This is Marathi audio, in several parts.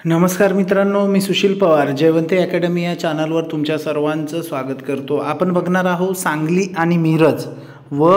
नमस्कार मित्रांनो, मी सुशील पवार जयवंती अकॅडमी या चॅनलवर तुमच्या सर्वांचं स्वागत करतो। आपण बघणार आहोत सांगली आणि मिरज व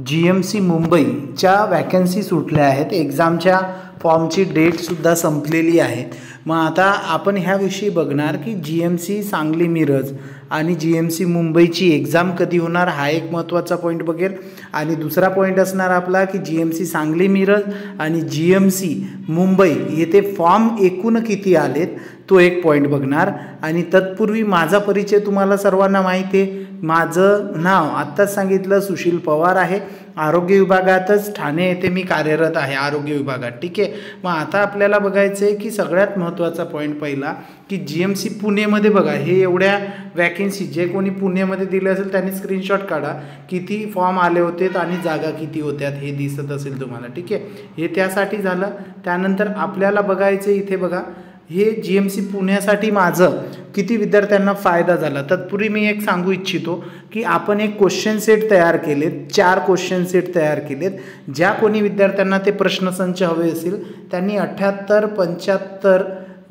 GMC मुंबईच्या वॅकन्सी सुटल्या आहेत। एग्जामच्या फॉर्मची डेटसुद्धा संपलेली आहे। मग आता आपण ह्याविषयी बघणार की GMC सांगली मिरज आणि GMC मुंबईची एग्जाम कधी होणार हा एक महत्त्वाचा पॉईंट बघेल। आणि दुसरा पॉईंट असणार आपला की GMC सांगली मिरज आणि GMC मुंबई येथे फॉर्म एकूण किती आलेत तो एक पॉईंट बघणार। आणि तत्पूर्वी माझा परिचय तुम्हाला सर्वांना माहिती आहे। माझं नाव आत्ताच सांगितलं सुशील पवार आहे। आरोग्य विभागातच ठाणे येथे मी कार्यरत आहे आरोग्य विभागात। ठीक आहे, मग आता आपल्याला बघायचं आहे की सगळ्यात महत्त्वाचा पॉईंट पहिला की GMC पुणेमध्ये बघा, हे एवढ्या वॅकन्सी जे कोणी पुणेमध्ये दिले असेल त्यांनी स्क्रीनशॉट काढा किती फॉर्म आले होते आणि जागा किती होत्या हे दिसत असेल तुम्हाला। ठीक आहे, हे त्यासाठी झालं। त्यानंतर आपल्याला बघायचं इथे बघा, हे GMC पुण्यासाठी माझं किती विद्यार्थ्यांना फायदा झाला। तत्पूर्वी मी एक सांगू इच्छितो की आपण एक क्वेश्चन सेट तयार केलेत, 4 क्वेश्चन सेट तयार केलेत। ज्या कोणी विद्यार्थ्यांना ते प्रश्नसंच हवे असेल त्यांनी 78 75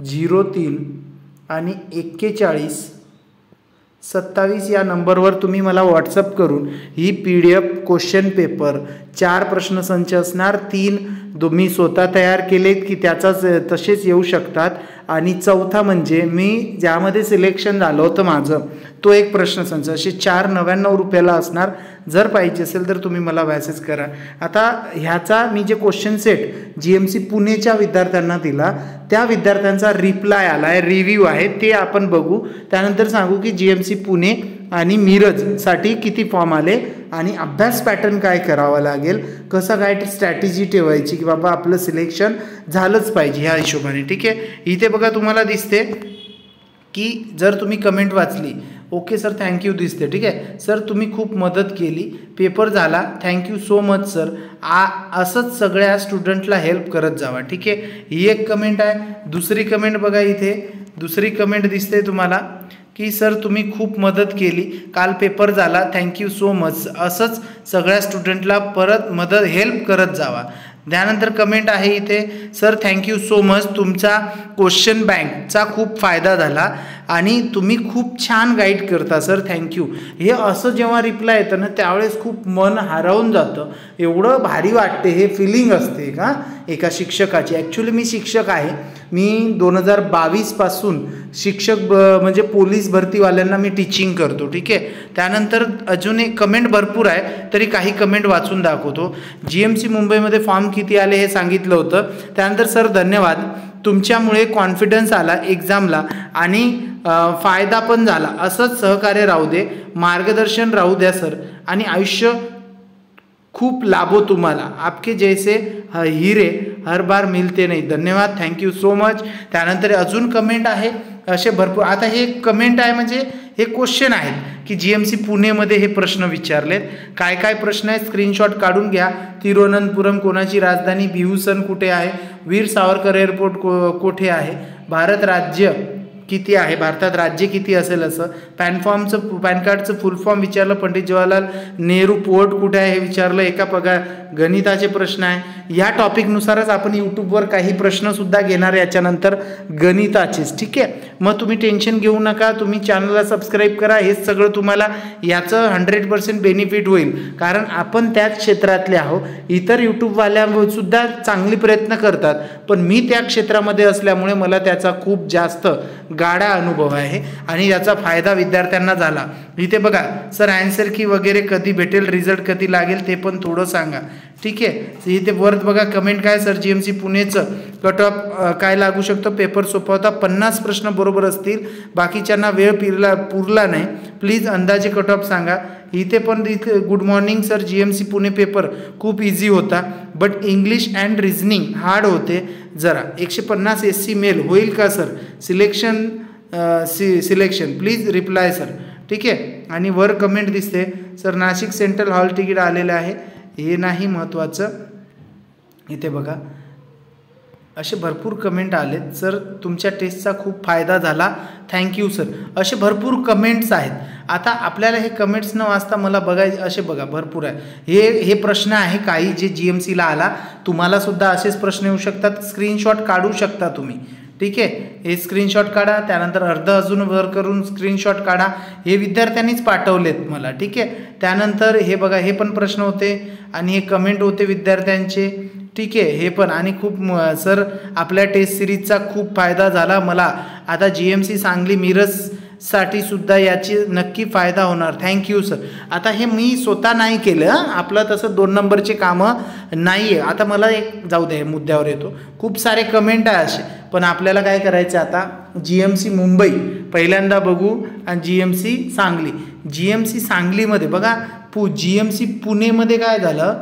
03 आणि 41 27 या नंबरवर तुम्ही मला व्हॉट्सअप करून ही PDF क्वेश्चन पेपर 4 प्रश्नसंच असणार, 3 मी स्वतः तयार केलेत की त्याचाच तसेच येऊ शकतात। आणि चौथा म्हणजे मी ज्यामध्ये सिलेक्शन झालं होतं माझं तो एक प्रश्नसंच, असे 499 रुपयाला असणार। जर पाहिजे असेल तर तुम्ही मला मेसेज करा। आता ह्याचा मी जे क्वेश्चन सेट GMC पुणेच्या विद्यार्थ्यांना दिला त्या विद्यार्थ्यांचा रिप्लाय आला आहे, रिव्ह्यू आहे, ते आपण बघू। त्यानंतर सांगू की GMC पुणे आणि मिरजसाठी किती फॉर्म आले आणि अभ्यास पॅटर्न काय करावा लागेल, कसं काय स्ट्रॅटेजी ठेवायची की बाबा आपलं सिलेक्शन झालंच पाहिजे ह्या हिशोबाने। ठीक आहे, इथे बघा तुम्हाला दिसते की जर तुम्ही कमेंट वाचली, ओके सर थँक्यू दिसते। ठीक आहे सर, तुम्ही खूप मदत केली, पेपर झाला, थँक्यू सो मच सर। असंच सगळ्या स्टुडंटला हेल्प करत जावा। ठीक आहे, ही एक कमेंट आहे। दुसरी कमेंट बघा, इथे दुसरी कमेंट दिसते तुम्हाला की सर तुम्ही खूप मदत केली, काल पेपर झाला, थँक्यू सो मच। असंच सगळ्या स्टुडंटला परत मदत हेल्प करत जावा। त्यानंतर कमेंट आहे इथे, सर थँक्यू सो मच, तुमचा क्वेश्चन बँकचा खूप फायदा झाला आणि तुम्ही खूप छान गाईड करता सर, थँक्यू। हे असं जेव्हा रिप्लाय येतं ना त्यावेळेस खूप मन हरवून जातं, एवढं भारी वाटते, हे फिलिंग असते का एका शिक्षकाची। ॲक्च्युली मी शिक्षक आहे, मी 2022 पासून शिक्षक म्हणजे पोलीस भरतीवाल्यांना मी टीचिंग करतो। ठीक आहे, त्यानंतर अजून एक कमेंट भरपूर आहे तरी काही कमेंट वाचून दाखवतो। GMC मुंबईमध्ये फॉर्म किती आले हे सांगितलं होतं। त्यानंतर सर धन्यवाद, तुमच्यामुळे कॉन्फिडन्स आला एक्झामला आणि फायदा पण झाला, असंच सहकार्य राहू दे, मार्गदर्शन राहू द्या सर, आणि आयुष्य खूप लाभो तुम्हाला, आपके जैसे हिरे हर बार मिलते नाही, धन्यवाद, थँक्यू सो मच। त्यानंतर अजून कमेंट आहे असे भरपूर। आता हे कमेंट आहे म्हणजे हे क्वेश्चन आहेत की GMC पुणेमध्ये हे प्रश्न विचारलेत। काय काय प्रश्न आहेत स्क्रीनशॉट काढून घ्या। तिरुवनंतपुरम कोणाची राजधानी, बिहू सण कुठे आहे, वीर सावरकर एअरपोर्ट कुठे आहे, भारत राज्य किती आहे, भारतात राज्य किती असेल असं, पॅन कार्डचं फुल फॉर्म विचारलं, पंडित जवाहरलाल नेहरू पोर्ट कुठे आहे हे विचारलं, एका पगार गणिताचे प्रश्न आहे। या टॉपिकनुसारच आपण यूट्यूबवर काही प्रश्नसुद्धा घेणार याच्यानंतर गणिताचेच। ठीक आहे, मग तुम्ही टेन्शन घेऊ नका, तुम्ही चॅनलला सबस्क्राईब करा, हेच सगळं तुम्हाला याचं 100% बेनिफिट होईल, कारण आपण त्याच क्षेत्रातले आहोत। इतर यूट्यूबवाल्यासुद्धा चांगले प्रयत्न करतात पण मी त्या क्षेत्रामध्ये असल्यामुळे मला त्याचा खूप जास्त गाढा अनुभव आहे आणि याचा फायदा विद्यार्थ्यांना झाला। इथे बघा सर आन्सर की वगैरे कधी भेटेल, रिझल्ट कधी लागेल ते पण थोडं सांगा। ठीक आहे, इथे वरत बघा कमेंट काय, सर GMC पुणेचं कट ऑफ काय लागू शकतो, पेपर सोपा होता, 50 प्रश्न बरोबर असतील, बाकीच्यांना वेळ पुरला नाही, प्लीज अंदाजे कट ऑफ सांगा। इथे पण इथे good morning sir, GMC Pune paper खूप इझी होता but English and reasoning hard होते जरा, 150 SC मेल होईल का sir, selection please reply sir. ठीक आहे, आणि वर कमेंट दिसते sir Nashik central hall ticket आलेलं आहे, हे नाही महत्त्वाचं। इथे बघा असे भरपूर कमेंट आलेत, सर तुमच्या टेस्टचा खूप फायदा झाला, थँक्यू सर, असे भरपूर कमेंट्स आहेत। आता आपल्याला हे कमेंट्स न वाचता मला बघायचे, असे बघा भरपूर आहे, हे प्रश्न आहे काही जे GMCला आला, तुम्हाला सुद्धा असेच प्रश्न येऊ शकतात, स्क्रीनशॉट काढू शकता तुम्ही। ठीक आहे, हे स्क्रीनशॉट काढा, त्यानंतर अर्ध अजून वर करून स्क्रीनशॉट काढा, हे विद्यार्थ्यांनीच पाठवलेत मला. ठीक आहे, त्यानंतर हे बघा, हे पण प्रश्न होते आणि हे कमेंट होते विद्यार्थ्यांचे. ठीक आहे, हे पण. आणि खूप सर आपल्या टेस्ट सिरीजचा खूप फायदा झाला मला, आता GMC सांगली मिरजसाठी सुद्धा याची नक्की फायदा होणार, थँक्यू सर. आता हे मी स्वतः नाही केलं, आपलं तसं 2 नंबरचे कामं नाही आहे. आता मला एक जाऊ दे, मुद्द्यावर येतो. खूप सारे कमेंट आहे असे, पण आपल्याला काय करायचं आता, GMC मुंबई पहिल्यांदा बघू आणि GMC सांगली. GMC सांगलीमध्ये बघा, GMC पुणेमध्ये काय झालं,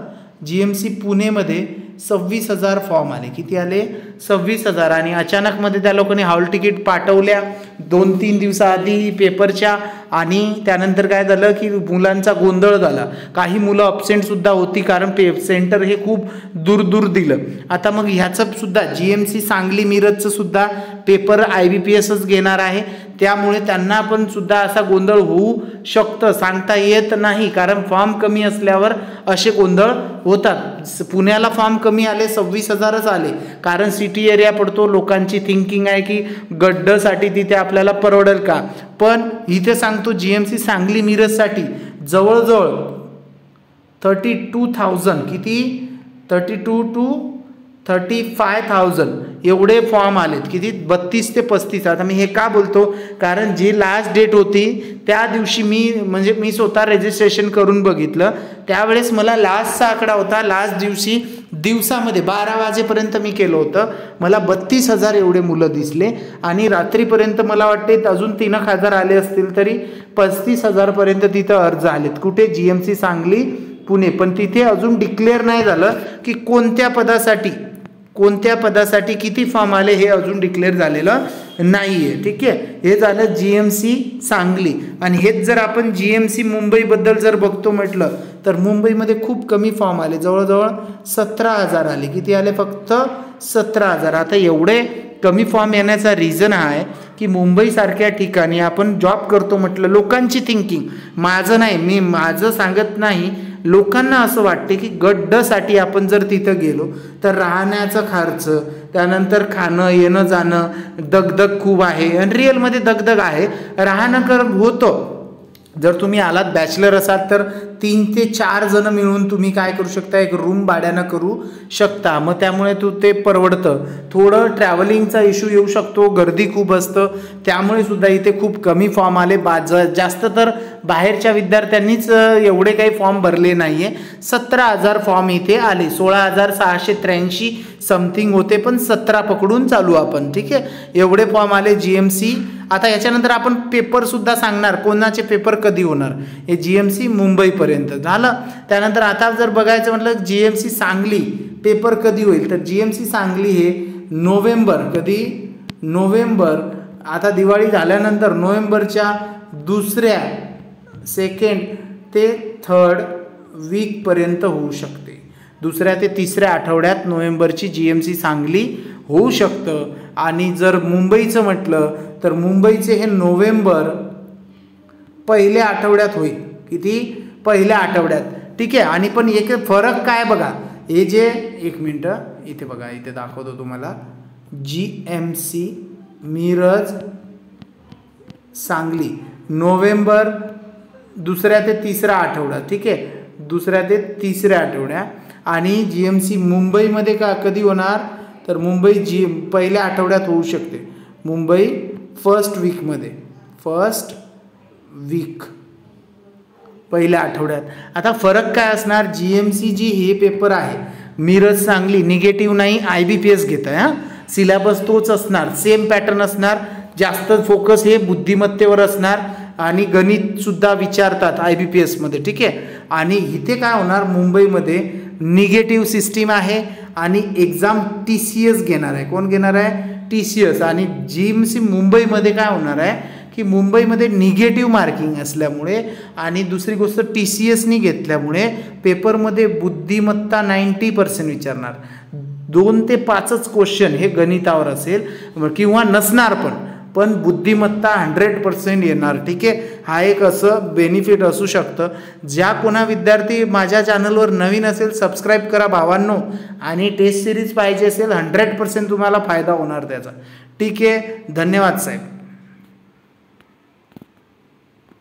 GMC पुणेमध्ये 26,000 फॉर्म आले. किती आले? 26,000. आणि अचानकमध्ये त्या लोकांनी हॉल तिकीट पाठवल्या 2-3 दिवसाआधी पेपरच्या, आणि त्यानंतर काय झालं की मुलांचा गोंधळ झाला. काही मुलं अब्सेंटसुद्धा होती, कारण सेंटर हे खूप दूर दिलं. आता मग ह्याचं सुद्धा GMC सांगली मिरजचं सुद्धा पेपर IBPSच घेणार आहे, त्यामुळे त्यांना पण सुद्धा असा गोंधळ होऊ शकतं, सांगता येत नाही, कारण फॉर्म कमी असल्यावर असे गोंधळ होतात. पुण्याला फॉर्म कमी आले, 26,000च आले, कारण सिटी एरिया पडतो. लोकांची थिंकिंग आहे की गड्डसाठी तिथे आपल्याला परवडेल का, पण इथे सांगतो GMC सांगली मिरजसाठी जवळजवळ 32,000, किती 32 to 35,000 एवढे फॉर्म आलेत. किती? 32 ते 35. आता मी हे का बोलतो, कारण जी लास्ट डेट होती त्या दिवशी मी स्वतः रजिस्ट्रेशन करून बघितलं, त्यावेळेस मला लास्टचा आकडा होता, लास्ट दिवशी दिवसामध्ये 12 वाजेपर्यंत मी केलं होतं, मला 32,000 एवढे मुलं दिसले. आणि रात्रीपर्यंत मला वाटते अजून 3,000 आले असतील, तरी 35,000 पर्यंत तिथं अर्ज आलेत. कुठे? GMC सांगली पुणे. पण तिथे अजून डिक्लेअर नाही झालं की कोणत्या पदासाठी किती फॉर्म आले, हे अजून डिक्लेअर झालेलं नाही आहे. ठीक आहे, हे झालं GMC सांगली. आणि हेच जर आपण GMC मुंबईबद्दल जर बघतो म्हटलं, तर मुंबईमध्ये खूप कमी फॉर्म आले, जवळजवळ 17,000 आले. किती आले? फक्त 17,000. आता एवढे कमी फॉर्म येण्याचा रिझन हा आहे की मुंबईसारख्या ठिकाणी आपण जॉब करतो म्हटलं, लोकांची थिंकिंग, माझं नाही, मी माझं सांगत नाही, लोकांना असं वाटते की गड्डसाठी आपण जर तिथं गेलो तर राहण्याचा खर्च, त्यानंतर खाणं येणं जाणं, दगदग खूप आहे. आणि रिअलमध्ये दगदग आहे, राहणं होतं. जर तुम्ही आलात बॅचलर असाल तर 3 ते 4 जण मिळून तुम्ही काय करू शकता, एक रूम भाड्यानं करू शकता. मग त्यामुळे ते परवडतं. थोडं ट्रॅव्हलिंगचा इश्यू येऊ शकतो, गर्दी खूप असतं, त्यामुळे सुद्धा इथे खूप कमी फॉर्म आले. जास्त तर बाहेरच्या विद्यार्थ्यांनीच एवढे काही फॉर्म भरले नाही आहे. 17,000 फॉर्म इथे आले. 16,683 समथिंग होते, पण 17 पकडून चालू आपण. ठीक आहे, एवढे फॉर्म आले GMC. आता याच्यानंतर आपण पेपरसुद्धा सांगणार, कोणाचे पेपर कधी होणार, हे GMC मुंबईपर्यंत झालं. त्यानंतर आता जर बघायचं म्हटलं GMC सांगली पेपर कधी होईल, तर GMC सांगली हे नोव्हेंबर, आता दिवाळी झाल्यानंतर नोव्हेंबरच्या 2nd ते 3rd वीकपर्यंत होऊ शकते. 2ऱ्या ते 3ऱ्या आठवड्यात नोव्हेंबरची GMC सांगली होऊ शकतं. आणि जर मुंबईचं म्हटलं तर मुंबईचे हे नोव्हेंबर पहिल्या आठवड्यात होईल. किती? पहिल्या आठवड्यात. ठीक आहे. आणि पण एक फरक काय बघा, हे जे 1 मिनटं इथे बघा, इथे दाखवतो तुम्हाला, GMC मिरज सांगली नोव्हेंबर 2ऱ्या ते 3ऱ्या आठवड्यात. ठीक आहे, 2ऱ्या ते 3ऱ्या आठवड्यात. आणि GMC मुंबईमध्ये कधी होणार, तर मुंबई पहिल्या आठवड्यात होऊ शकते. मुंबई फर्स्ट वीक पहिल्या आठवड्यात. आता फरक काय असणार, GMC जी हे पेपर आहे मिरज सांगली निगेटिव्ह नाही, IBPS घेत आहे. सिलेबस तोच असणार, सेम पॅटर्न असणार, जास्त फोकस हे बुद्धिमत्तेवर असणार आणि गणित सुद्धा विचारतात IBPS मध्ये. ठीक आहे. आणि इथे काय होणार, मुंबईमध्ये निगेटिव्ह सिस्टीम आहे आणि एक्झाम TCS घेणार आहे. कोण घेणार आहे? TCS. आणि GMC मुंबईमध्ये काय होणार आहे की मुंबईमध्ये निगेटिव्ह मार्किंग असल्यामुळे आणि दुसरी गोष्ट TCSनी घेतल्यामुळे पेपरमध्ये बुद्धिमत्ता 90% विचारणार. 2 ते 5च क्वेश्चन हे गणितावर असेल किंवा नसणार, पण बुद्धिमत्ता 100% येणार. ठीक आहे, हा एक असं बेनिफिट असू शकतं. ज्या कोणा विद्यार्थी माझ्या चॅनलवर नवीन असेल सबस्क्राईब करा भावांनो, आणि टेस्ट सिरीज पाहिजे असेल 100% तुम्हाला फायदा होणार त्याचा. ठीक आहे, धन्यवाद साहेब.